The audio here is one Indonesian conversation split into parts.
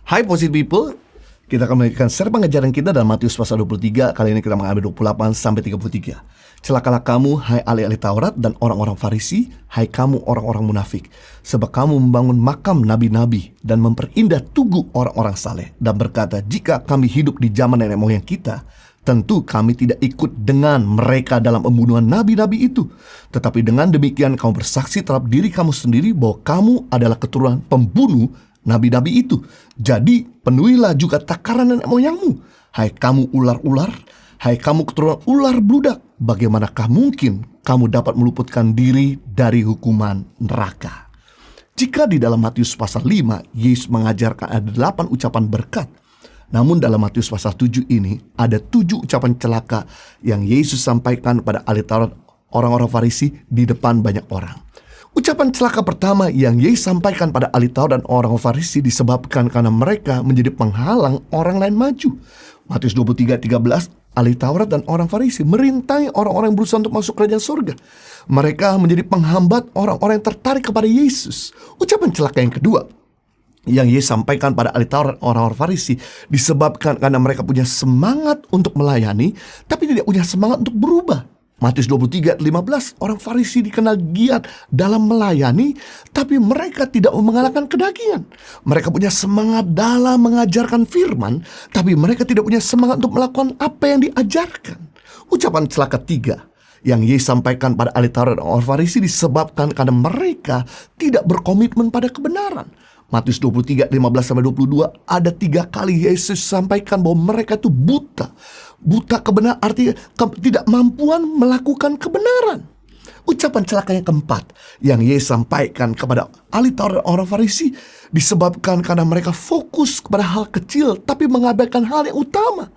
Hai Positive People, kita akan melanjutkan seri pengajaran kita dalam Matius pasal 23. Kali ini kita mengambil 28 sampai 33. Celakalah kamu, hai ahli-ahli Taurat dan orang-orang Farisi, hai kamu orang-orang munafik, sebab kamu membangun makam nabi-nabi dan memperindah tugu orang-orang saleh, dan berkata, jika kami hidup di zaman nenek moyang kita, tentu kami tidak ikut dengan mereka dalam pembunuhan nabi-nabi itu. Tetapi dengan demikian kamu bersaksi terhadap diri kamu sendiri bahwa kamu adalah keturunan pembunuh nabi-nabi itu. Jadi penuhilah juga takaran nenek moyangmu. Hai kamu ular-ular, hai kamu keturunan ular beludak, bagaimanakah mungkin kamu dapat meluputkan diri dari hukuman neraka? Jika di dalam Matius pasal 5 Yesus mengajarkan ada 8 ucapan berkat, namun dalam Matius pasal 7 ini ada 7 ucapan celaka yang Yesus sampaikan pada ahli Taurat, orang-orang Farisi di depan banyak orang. Ucapan celaka pertama yang Yesus sampaikan pada ahli Taurat dan orang Farisi disebabkan karena mereka menjadi penghalang orang lain maju. Matius 23:13, ahli Taurat dan orang Farisi merintangi orang-orang yang berusaha untuk masuk kerajaan surga. Mereka menjadi penghambat orang-orang yang tertarik kepada Yesus. Ucapan celaka yang kedua yang Yesus sampaikan pada ahli Taurat orang-orang Farisi disebabkan karena mereka punya semangat untuk melayani, tapi tidak punya semangat untuk berubah. Matius 23:15, orang Farisi dikenal giat dalam melayani, tapi mereka tidak mengalahkan kedagingan. Mereka punya semangat dalam mengajarkan firman, tapi mereka tidak punya semangat untuk melakukan apa yang diajarkan. Ucapan celaka ketiga yang Yesus sampaikan pada ahli Taurat dan orang Farisi disebabkan karena mereka tidak berkomitmen pada kebenaran. Matius 23:15-22, ada 3 kali Yesus sampaikan bahwa mereka itu buta. Buta kebenaran artinya ketidakmampuan melakukan kebenaran. Ucapan celaka yang keempat yang Yesus sampaikan kepada ahli Taurat orang Farisi disebabkan karena mereka fokus kepada hal kecil tapi mengabaikan hal yang utama.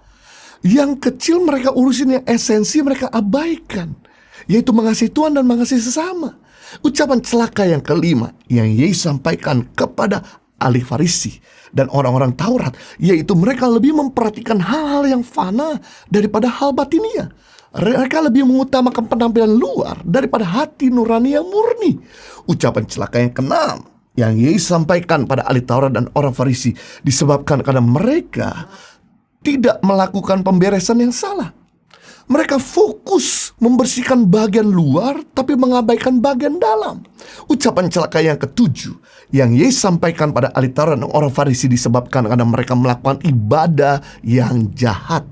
Yang kecil mereka urusin, yang esensi mereka abaikan, yaitu mengasihi Tuhan dan mengasihi sesama. Ucapan celaka yang kelima yang Yesus sampaikan kepada ahli Farisi dan orang-orang Taurat, yaitu mereka lebih memperhatikan hal-hal yang fana daripada hal batinia. Mereka lebih mengutamakan penampilan luar daripada hati nurani yang murni. Ucapan celaka yang keenam yang Yesus sampaikan pada ahli Taurat dan orang Farisi disebabkan karena mereka tidak melakukan pemberesan yang salah. Mereka fokus membersihkan bagian luar tapi mengabaikan bagian dalam. Ucapan celaka yang ketujuh yang Yesus sampaikan pada ahli Taurat dan orang Farisi disebabkan karena mereka melakukan ibadah yang jahat.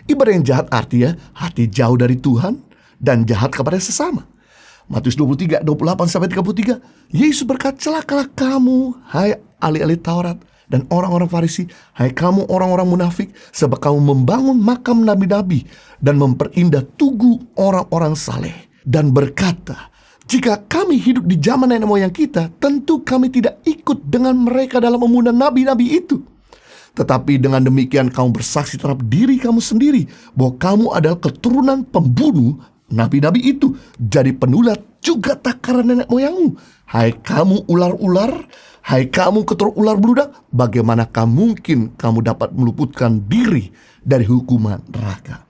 Ibadah yang jahat artinya hati jauh dari Tuhan dan jahat kepada sesama. Matius 23:28-33, Yesus berkata, celakalah kamu, hai ahli-ahli Taurat dan orang-orang Farisi, hai kamu orang-orang munafik, sebab kamu membangun makam nabi-nabi dan memperindah tugu orang-orang saleh, dan berkata, jika kami hidup di zaman nenek moyang kita, tentu kami tidak ikut dengan mereka dalam pembunuhan nabi-nabi itu. Tetapi dengan demikian kamu bersaksi terhadap diri kamu sendiri bahwa kamu adalah keturunan pembunuh nabi-nabi itu. Jadi penuhilah juga takaran nenek moyangmu. Hai kamu ular-ular, hai kamu keturunan ular beludak, bagaimanakah mungkin kamu dapat meluputkan diri dari hukuman neraka?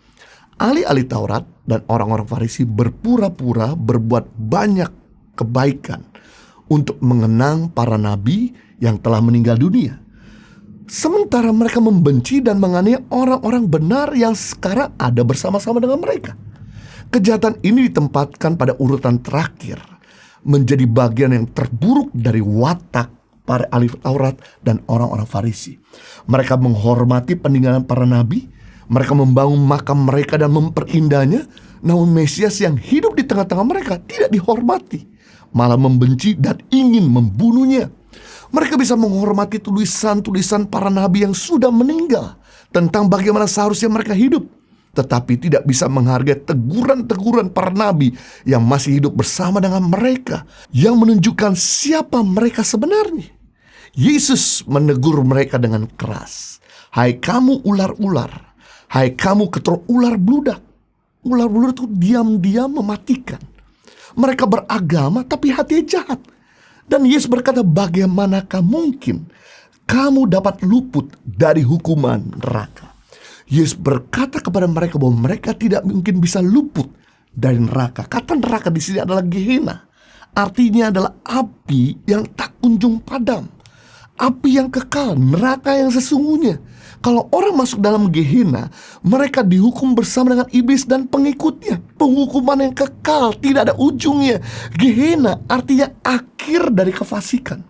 Ahli-ahli Taurat dan orang-orang Farisi berpura-pura berbuat banyak kebaikan untuk mengenang para nabi yang telah meninggal dunia, sementara mereka membenci dan menganiaya orang-orang benar yang sekarang ada bersama-sama dengan mereka. Kejahatan ini ditempatkan pada urutan terakhir, menjadi bagian yang terburuk dari watak para ahli Taurat dan orang-orang Farisi. Mereka menghormati peninggalan para nabi, mereka membangun makam mereka dan memperindahnya, namun Mesias yang hidup di tengah-tengah mereka tidak dihormati, malah membenci dan ingin membunuhnya. Mereka bisa menghormati tulisan-tulisan para nabi yang sudah meninggal tentang bagaimana seharusnya mereka hidup, tetapi tidak bisa menghargai teguran-teguran para nabi yang masih hidup bersama dengan mereka, yang menunjukkan siapa mereka sebenarnya. Yesus menegur mereka dengan keras. Hai kamu ular-ular, hai kamu keturunan ular beludak. Ular beludak itu diam-diam mematikan. Mereka beragama tapi hatinya jahat. Dan Yesus berkata, bagaimanakah mungkin kamu dapat luput dari hukuman neraka? Yesus berkata kepada mereka bahwa mereka tidak mungkin bisa luput dari neraka. Kata neraka di sini adalah Gehenna. Artinya adalah api yang tak kunjung padam. api yang kekal, neraka yang sesungguhnya. Kalau orang masuk dalam Gehenna, mereka dihukum bersama dengan iblis dan pengikutnya. Penghukuman yang kekal, tidak ada ujungnya. Gehenna artinya akhir dari kefasikan,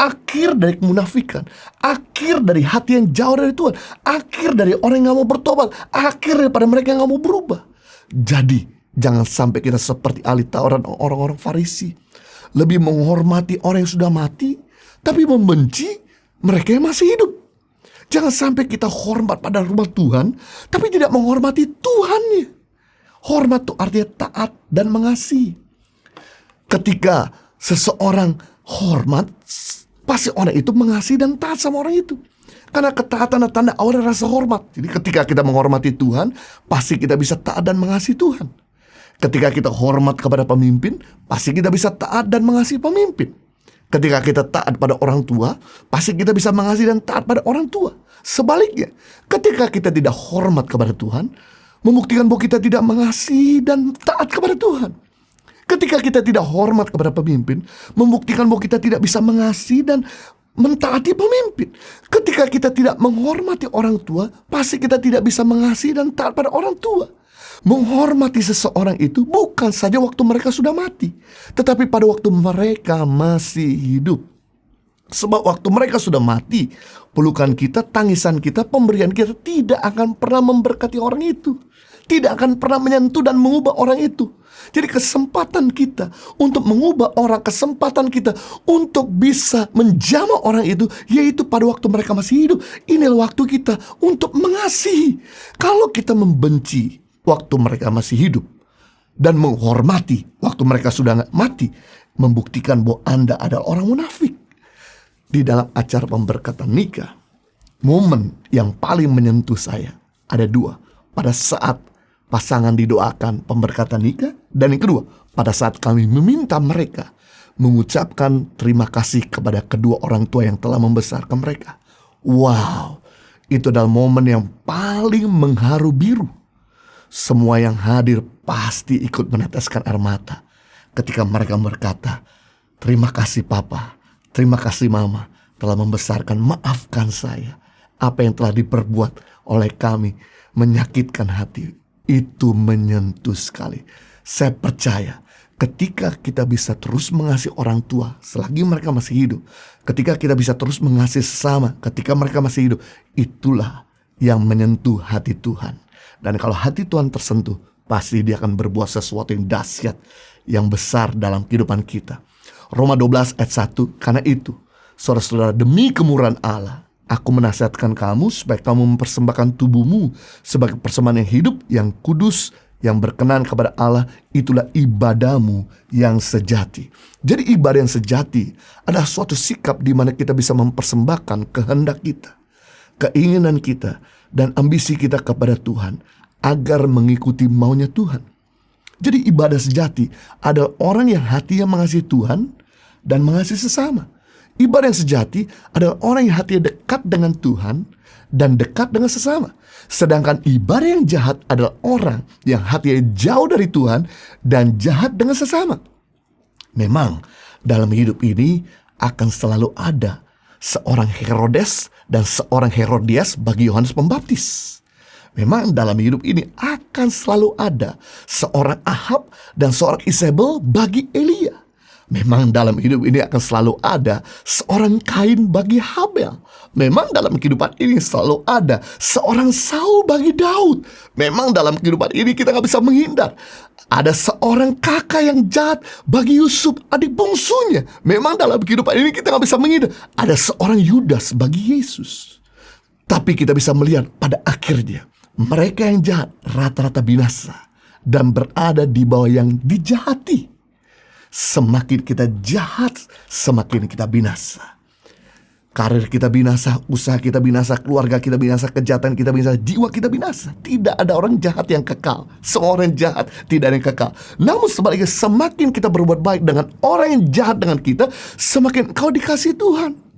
akhir dari kemunafikan, akhir dari hati yang jauh dari Tuhan, akhir dari orang yang gak mau bertobat, akhir daripada mereka yang gak mau berubah. Jadi jangan sampai kita seperti ahli Taurat, orang-orang Farisi, lebih menghormati orang yang sudah mati, tapi membenci mereka yang masih hidup. Jangan sampai kita hormat pada rumah Tuhan, tapi tidak menghormati Tuhannya. Hormat itu artinya taat dan mengasihi. Ketika seseorang hormat, pasti orang itu mengasihi dan taat sama orang itu. Karena ketaatan dan tanda awal rasa hormat. Jadi ketika kita menghormati Tuhan, pasti kita bisa taat dan mengasihi Tuhan. Ketika kita hormat kepada pemimpin, pasti kita bisa taat dan mengasihi pemimpin. Ketika kita taat pada orang tua, pasti kita bisa mengasihi dan taat pada orang tua. Sebaliknya, ketika kita tidak hormat kepada Tuhan, membuktikan bahwa kita tidak mengasihi dan taat kepada Tuhan. Ketika kita tidak hormat kepada pemimpin, membuktikan bahwa kita tidak bisa mengasihi dan mentaati pemimpin. Ketika kita tidak menghormati orang tua, pasti kita tidak bisa mengasihi dan taat pada orang tua. Menghormati seseorang itu bukan saja waktu mereka sudah mati, tetapi pada waktu mereka masih hidup. Sebab waktu mereka sudah mati, pelukan kita, tangisan kita, pemberian kita tidak akan pernah memberkati orang itu, tidak akan pernah menyentuh dan mengubah orang itu. Jadi kesempatan kita untuk mengubah orang, kesempatan kita untuk bisa menjamah orang itu, yaitu pada waktu mereka masih hidup. Inilah waktu kita untuk mengasihi. Kalau kita membenci waktu mereka masih hidup dan menghormati waktu mereka sudah mati, membuktikan bahwa Anda adalah orang munafik. Di dalam acara pemberkatan nikah, momen yang paling menyentuh saya ada dua. Pada saat pasangan didoakan pemberkatan nikah, dan yang kedua, pada saat kami meminta mereka mengucapkan terima kasih kepada kedua orang tua yang telah membesarkan mereka. Wow, itu adalah momen yang paling mengharu biru. Semua yang hadir pasti ikut meneteskan air mata ketika mereka berkata, terima kasih papa, terima kasih mama telah membesarkan, maafkan saya. Apa yang telah diperbuat oleh kami menyakitkan hati. Itu menyentuh sekali. Saya percaya ketika kita bisa terus mengasihi orang tua selagi mereka masih hidup, ketika kita bisa terus mengasihi sesama ketika mereka masih hidup, itulah yang menyentuh hati Tuhan. Dan kalau hati Tuhan tersentuh, pasti dia akan berbuat sesuatu yang dahsyat, yang besar dalam kehidupan kita. Roma 12 ayat 1, karena itu, saudara-saudara, demi kemurahan Allah, aku menasihatkan kamu supaya kamu mempersembahkan tubuhmu sebagai persembahan yang hidup, yang kudus, yang berkenan kepada Allah. Itulah ibadahmu yang sejati. Jadi ibadah yang sejati adalah suatu sikap di mana kita bisa mempersembahkan kehendak kita, keinginan kita, dan ambisi kita kepada Tuhan agar mengikuti maunya Tuhan. Jadi ibadah sejati adalah orang yang hatinya mengasihi Tuhan dan mengasihi sesama. Ibadah yang sejati adalah orang yang hatinya dekat dengan Tuhan dan dekat dengan sesama. Sedangkan ibadah yang jahat adalah orang yang hatinya jauh dari Tuhan dan jahat dengan sesama. Memang dalam hidup ini akan selalu ada seorang Herodes dan seorang Herodias bagi Yohanes Pembaptis. Memang dalam hidup ini akan selalu ada seorang Ahab dan seorang Isabel bagi Elia. Memang dalam hidup ini akan selalu ada seorang Kain bagi Habel. Memang dalam kehidupan ini selalu ada seorang Saul bagi Daud. Memang dalam kehidupan ini kita gak bisa menghindar. Ada seorang kakak yang jahat bagi Yusuf, adik bungsunya. Memang dalam kehidupan ini kita gak bisa menghindar. Ada seorang Yudas bagi Yesus. Tapi kita bisa melihat pada akhirnya, mereka yang jahat rata-rata binasa dan berada di bawah yang dijahati. Semakin kita jahat, semakin kita binasa. Karir kita binasa, usaha kita binasa, keluarga kita binasa, kejahatan kita binasa, jiwa kita binasa. Tidak ada orang jahat yang kekal. Semua orang jahat tidak ada yang kekal. Namun sebaliknya, semakin kita berbuat baik dengan orang yang jahat dengan kita, semakin engkau dikasihi Tuhan.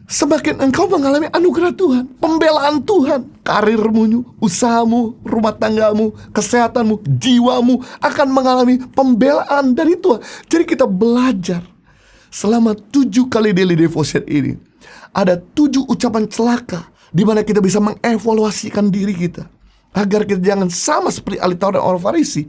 Semakin engkau mengalami anugerah Tuhan, pembelaan Tuhan. Karirmu, usahamu, rumah tanggamu, kesehatanmu, jiwamu akan mengalami pembelaan dari Tuhan. Jadi kita belajar selama 7 kali daily devotion ini, ada 7 ucapan celaka di mana kita bisa mengevaluasikan diri kita agar kita jangan sama seperti ahli Taurat dan orang Farisi.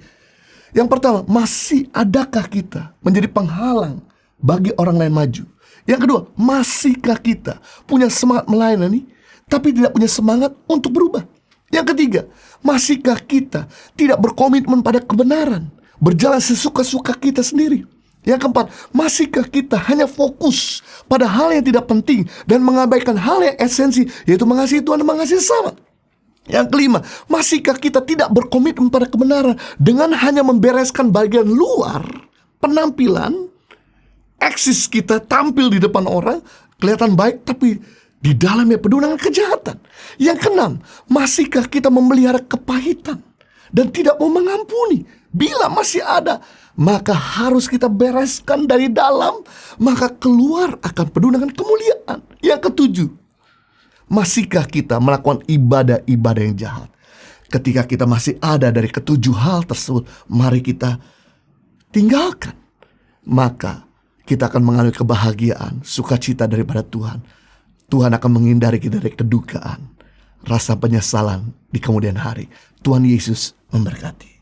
Yang pertama, masih adakah kita menjadi penghalang bagi orang lain maju? Yang kedua, masihkah kita punya semangat melayani tapi tidak punya semangat untuk berubah? Yang ketiga, masihkah kita tidak berkomitmen pada kebenaran, berjalan sesuka-suka kita sendiri? Yang keempat, masihkah kita hanya fokus pada hal yang tidak penting dan mengabaikan hal yang esensi, yaitu mengasihi Tuhan dan mengasihi sesama? Yang kelima, masihkah kita tidak berkomitmen pada kebenaran dengan hanya membereskan bagian luar, penampilan, eksis kita tampil di depan orang, kelihatan baik, tapi di dalamnya penuh dengan kejahatan? Yang keenam, masihkah kita memelihara kepahitan dan tidak mau mengampuni? Bila masih ada, maka harus kita bereskan dari dalam, maka keluar akan penuh dengan kemuliaan. Yang ketujuh, masihkah kita melakukan ibadah-ibadah yang jahat? Ketika kita masih ada dari ketujuh hal tersebut, mari kita tinggalkan. Maka kita akan mengalami kebahagiaan, sukacita daripada Tuhan. Tuhan akan menghindari kita dari kedukaan, rasa penyesalan di kemudian hari. Tuhan Yesus memberkati.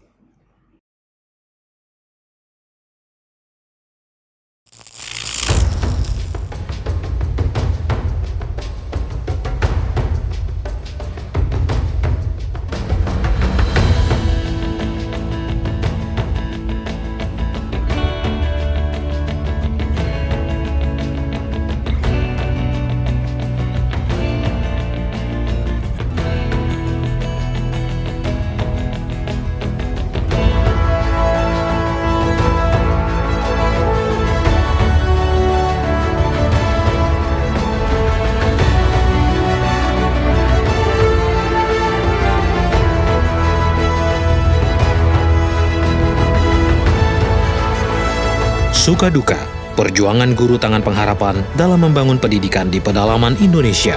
Suka duka, perjuangan guru tangan pengharapan dalam membangun pendidikan di pedalaman Indonesia.